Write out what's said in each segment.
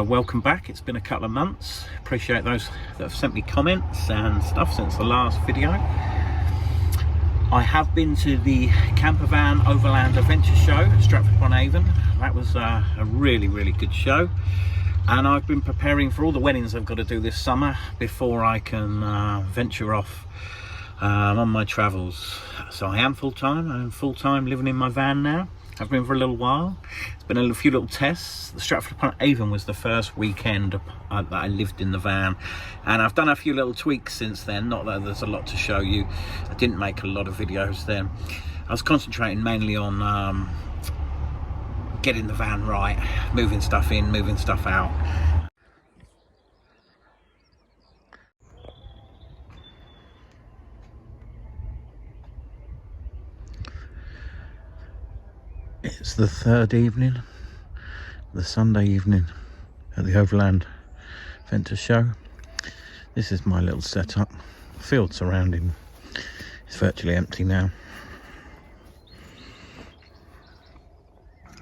welcome back. It's been a couple of months. Appreciate those that have sent me comments and stuff since the last video. I have been to the Campervan Overland Adventure Show at Starford Avon. That was a really good show, and I've been preparing for all the weddings I've got to do this summer before I can venture off on my travels. So I am full-time. I'm full-time living in my van now. I've been for a little while. It's been a few little tests. The Starford Avon was the first weekend that I lived in the van, and I've done a few little tweaks since then. Not that there's a lot to show you. I didn't make a lot of videos then. I was concentrating mainly on getting the van right, moving stuff in, moving stuff out. It's the third evening, the Sunday evening at the Overland Adventure Show. This is my little setup. Field surrounding. It's virtually empty now.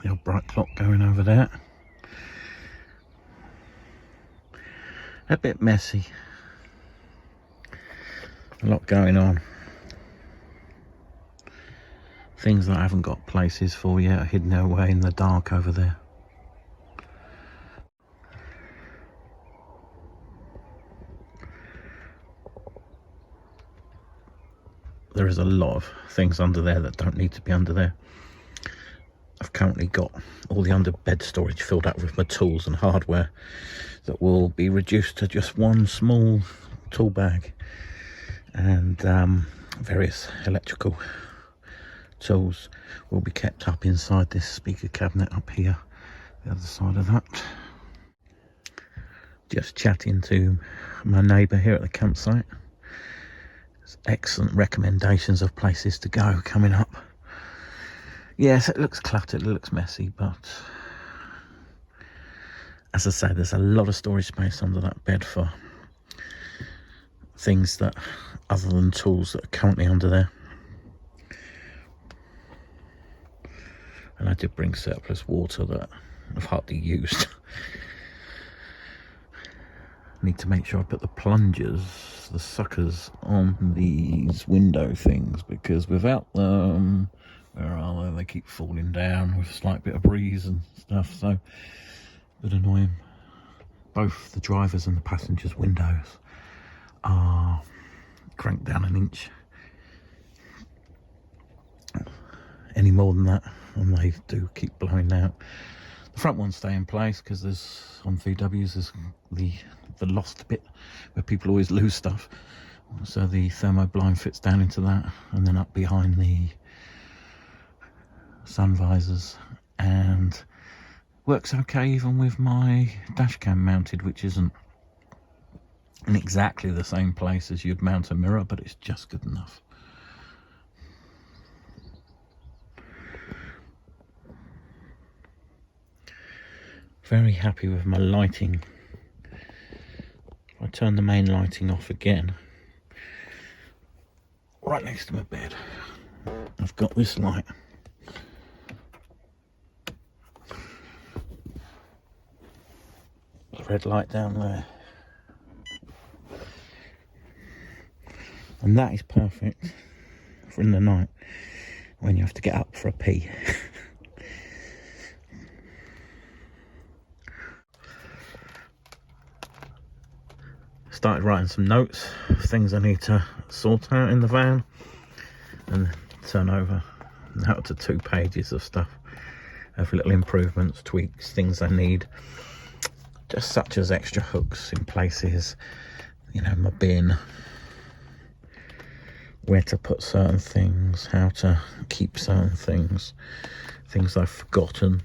The old bright clock going over there. A bit messy. A lot going on. Things that I haven't got places for yet are hidden away in the dark over there. There is a lot of things under there that don't need to be under there. I've currently got all the underbed storage filled up with my tools and hardware that will be reduced to just one small tool bag, and various electrical tools will be kept up inside this speaker cabinet up here, the other side of that. Just chatting to my neighbour here at the campsite. There's excellent recommendations of places to go coming up. Yes, it looks cluttered, it looks messy, but as I say, there's a lot of storage space under that bed for things that other than tools that are currently under there. And I did bring surplus water that I've hardly used. Need to make sure I put the plungers, the suckers, on these window things, because without them, where are they? They keep falling down with a slight bit of breeze and stuff, so a bit annoying. Both the driver's and the passenger's windows are cranked down an inch. Any more than that, and they do keep blowing out. The front ones stay in place because there's, on VWs, there's the lost bit where people always lose stuff. So the thermo blind fits down into that, and then up behind the sun visors, and works okay even with my dash cam mounted, which isn't in exactly the same place as you'd mount a mirror, but it's just good enough. Very happy with my lighting. If I turn the main lighting off again, right next to my bed, I've got this light. The red light down there. And that is perfect for in the night when you have to get up for a pee. Started writing some notes of things I need to sort out in the van, and turn over now to 2 pages of stuff of little improvements, tweaks, things I need, just such as extra hooks in places, you know, my bin, where to put certain things, how to keep certain things, things I've forgotten,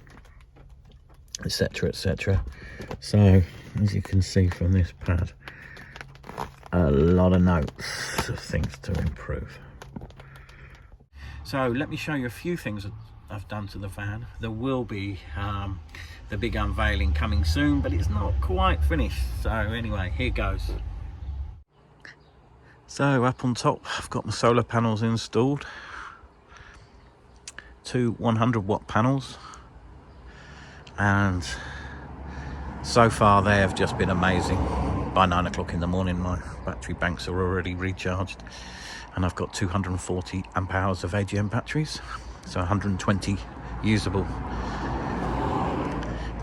etc, etc. So as you can see from this pad, a lot of notes of things to improve. So let me show you a few things that I've done to the van. There will be the big unveiling coming soon, but it's not quite finished. So anyway, here goes. So up on top, I've got my solar panels installed. 2 100-watt panels, and So far they have just been amazing. By 9 o'clock in the morning my battery banks are already recharged, and I've got 240 amp hours of AGM batteries, so 120 usable.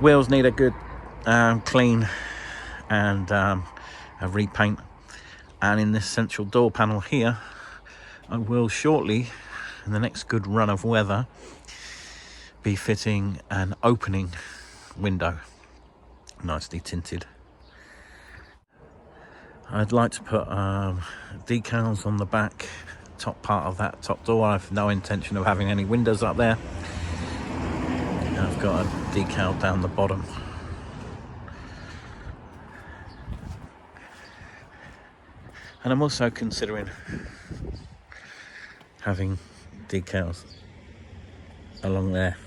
Wheels need a good clean and a repaint, and in this central door panel here I will shortly, in the next good run of weather, be fitting an opening window, nicely tinted. I'd like to put decals on the back top part of that top door. I've no intention of having any windows up there. I've got a decal down the bottom. And I'm also considering having decals along there.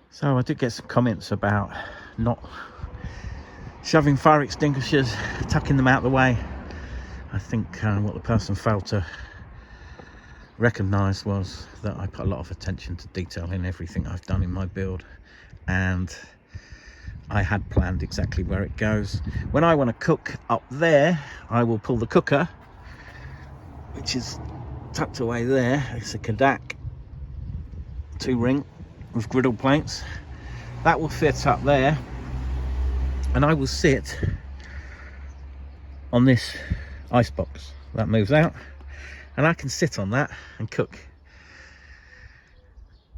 So I did get some comments about not shoving fire extinguishers, tucking them out of the way. I think what the person failed to recognise was that I put a lot of attention to detail in everything I've done in my build, and I had planned exactly where it goes. When I want to cook up there, I will pull the cooker, which is tucked away there. It's a Kadak 2-ring with griddle plates. That will fit up there, and I will sit on this ice box that moves out, and I can sit on that and cook.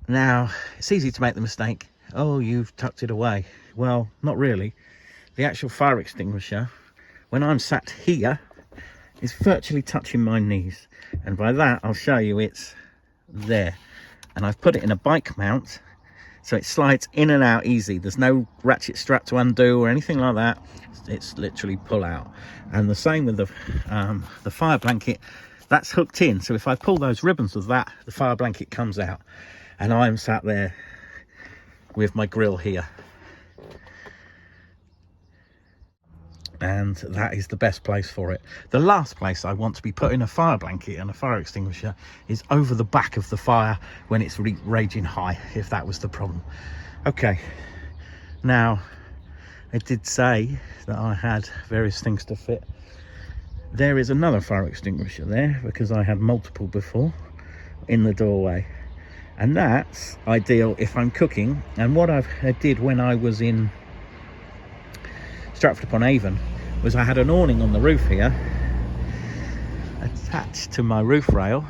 Now, it's easy to make the mistake, oh, you've tucked it away. Well, not really. The actual fire extinguisher, when I'm sat here, is virtually touching my knees, and by that I'll show you it's there. And I've put it in a bike mount, so it slides in and out easy. There's no ratchet strap to undo or anything like that. It's literally pull out. And the same with the fire blanket, that's hooked in. So if I pull those ribbons of that, the fire blanket comes out, and I'm sat there with my grill here. And that is the best place for it. The last place I want to be putting a fire blanket and a fire extinguisher is over the back of the fire when it's raging high, if that was the problem. Okay, now I did say that I had various things to fit. There is another fire extinguisher there because I had multiple before in the doorway, and that's ideal if I'm cooking. And what I did when I was in Starford upon Avon was I had an awning on the roof here attached to my roof rail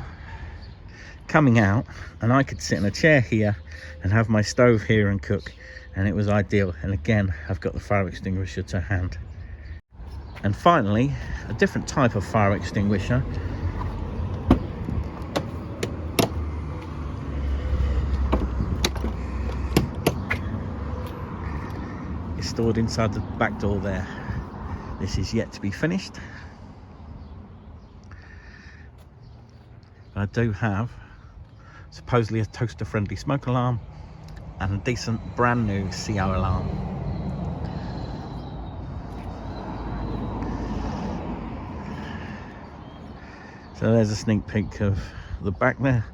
coming out, and I could sit in a chair here and have my stove here and cook, and it was ideal. And again, I've got the fire extinguisher to hand. And finally, a different type of fire extinguisher. Stored inside the back door there. This is yet to be finished. I do have supposedly a toaster friendly smoke alarm and a decent brand new CO alarm. So there's a sneak peek of the back there.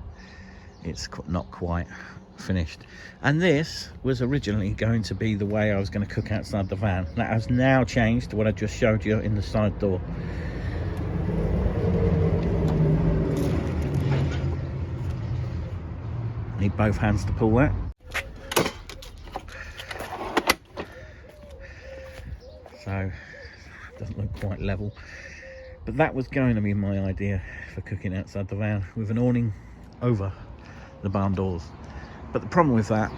It's not quite finished, and this was originally going to be the way I was going to cook outside the van. That has now changed to what I just showed you in the side door. Need both hands to pull that. So doesn't look quite level, but that was going to be my idea for cooking outside the van, with an awning over the barn doors. But the problem with that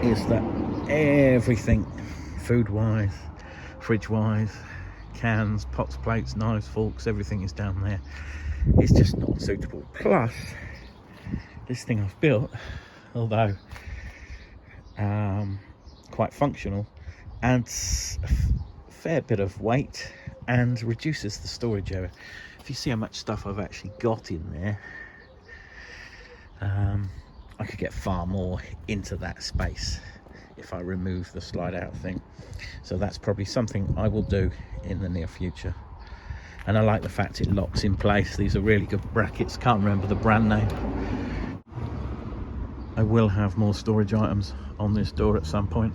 is that everything, food-wise, fridge-wise, cans, pots, plates, knives, forks, everything is down there. It's just not suitable. Plus, this thing I've built, although quite functional, adds a fair bit of weight and reduces the storage area. if you see how much stuff I've actually got in there, I could get far more into that space if I remove the slide out thing. So that's probably something I will do in the near future. And I like the fact it locks in place. These are really good brackets. Can't remember the brand name. I will have more storage items on this door at some point.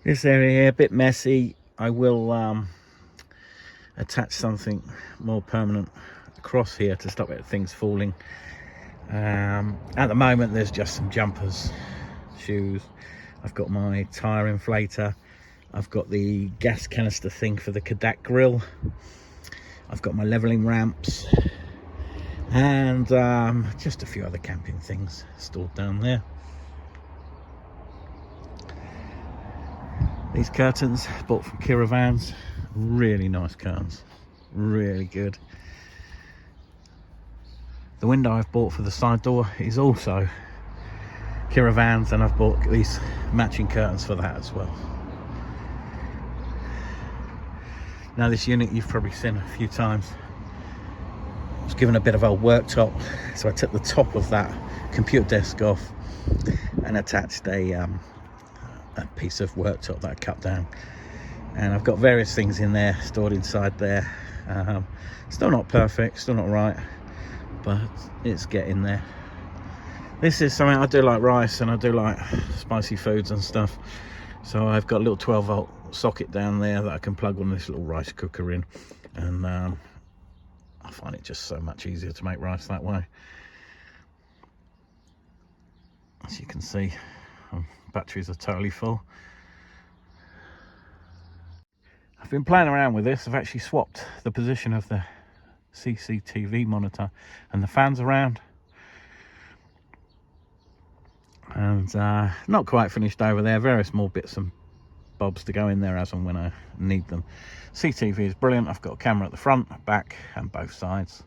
This area here, a bit messy. I will attach something more permanent across here to stop things falling. At the moment there's just some jumpers, shoes. I've got my tyre inflator. I've got the gas canister thing for the cadet grill. I've got my levelling ramps. And just a few other camping things stored down there. These curtains bought from Vans, really nice curtains, really good. The window I've bought for the side door is also Vans, and I've bought these matching curtains for that as well. Now this unit you've probably seen a few times. I was given a bit of old worktop, so I took the top of that computer desk off and attached a piece of worktop that I cut down, and I've got various things in there stored inside there. Still not perfect, still not right, but it's getting there. This is something I do, like rice, and I do like spicy foods and stuff, so I've got a little 12-volt socket down there that I can plug on this little rice cooker in, and I find it just so much easier to make rice that way. As you can see, batteries are totally full. I've been playing around with this. I've actually swapped the position of the CCTV monitor and the fans around, and not quite finished over there. Various more bits and bobs to go in there as and when I need them. CCTV is brilliant. I've got a camera at the front, back and both sides.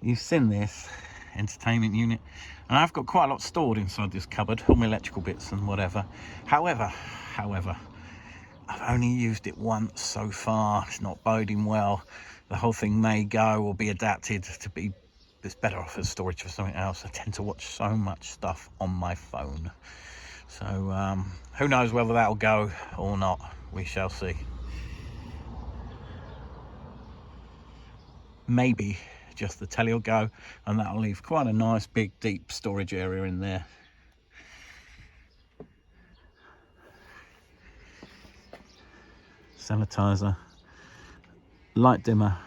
You've seen this entertainment unit, and I've got quite a lot stored inside this cupboard, all my electrical bits and whatever. However, I've only used it once so far. It's not boding well. The whole thing may go or be adapted to be, it's better off as storage for something else. I tend to watch so much stuff on my phone, so who knows whether that'll go or not. We shall see. Maybe just the telly will go, and that'll leave quite a nice big deep storage area in there. Sanitizer, light dimmer,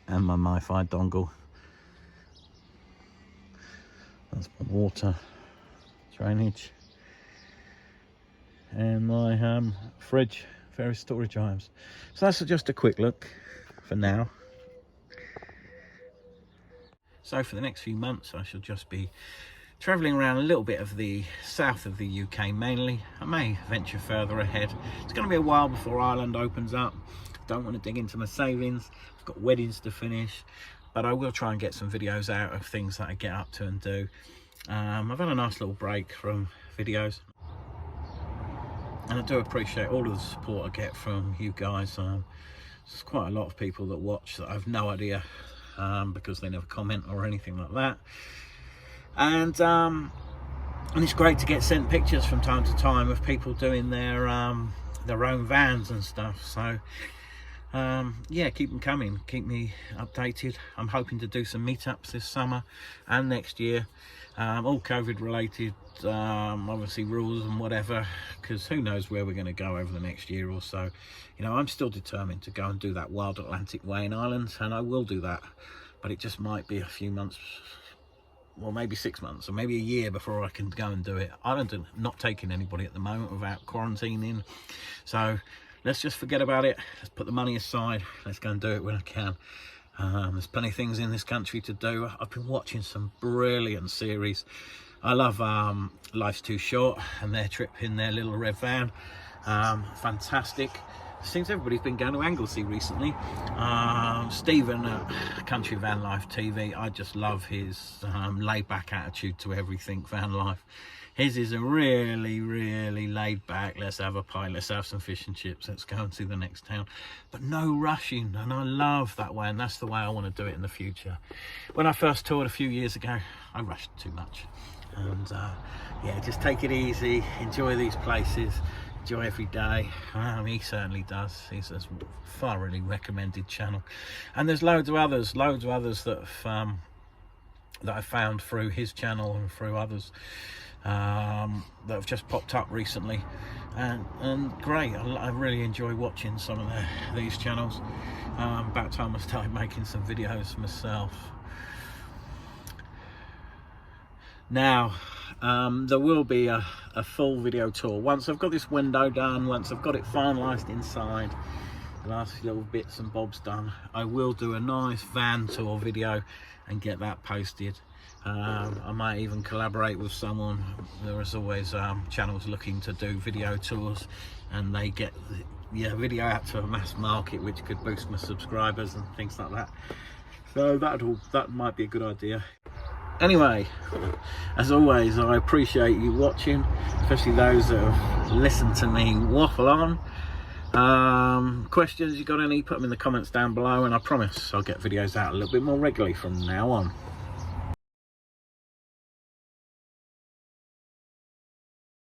and my MiFi dongle. That's my water drainage, and my fridge, various storage items. So that's just a quick look for now. So for the next few months I shall just be travelling around a little bit of the south of the UK mainly. I may venture further ahead. It's going to be a while before Ireland opens up. Don't want to dig into my savings. I've got weddings to finish, but I will try and get some videos out of things that I get up to and do. I've had a nice little break from videos, and I do appreciate all of the support I get from you guys. There's quite a lot of people that watch that I have no idea, because they never comment or anything like that, and it's great to get sent pictures from time to time of people doing their own vans and stuff. So yeah, keep them coming, keep me updated. I'm hoping to do some meetups this summer and next year, all COVID related, obviously rules and whatever, because who knows where we're going to go over the next year or so. You know, I'm still determined to go and do that Wild Atlantic Way in Ireland, and I will do that, but it just might be a few months, well maybe 6 months or maybe a year before I can go and do it. Ireland are not taking anybody at the moment without quarantining, so let's just forget about it. Let's put the money aside. Let's go and do it when I can. There's plenty of things in this country to do. I've been watching some brilliant series. I love Life's Too Short and their trip in their little red van. Fantastic. Seems everybody's been going to Anglesey recently. Stephen at Country Van Life TV, I just love his laid back attitude to everything van life. His is a really laid back, let's have a pint, let's have some fish and chips, let's go and see the next town, but no rushing. And I love that way, and that's the way I want to do it in the future. When I first toured a few years ago, I rushed too much. And yeah, just take it easy, enjoy these places, enjoy every day. He certainly does. He's a thoroughly recommended channel, and there's loads of others that I found through his channel and through others that have just popped up recently, and great. I really enjoy watching some of these channels. About time I started making some videos myself. Now there will be a full video tour once I've got this window done, once I've got it finalised inside, the last little bits and bobs done. I will do a nice van tour video and get that posted. I might even collaborate with someone. There is always channels looking to do video tours, and they get video out to a mass market, which could boost my subscribers and things like that. So that might be a good idea. Anyway, as always, I appreciate you watching, especially those that have listened to me waffle on. Questions, you got any, put them in the comments down below, and I promise I'll get videos out a little bit more regularly from now on.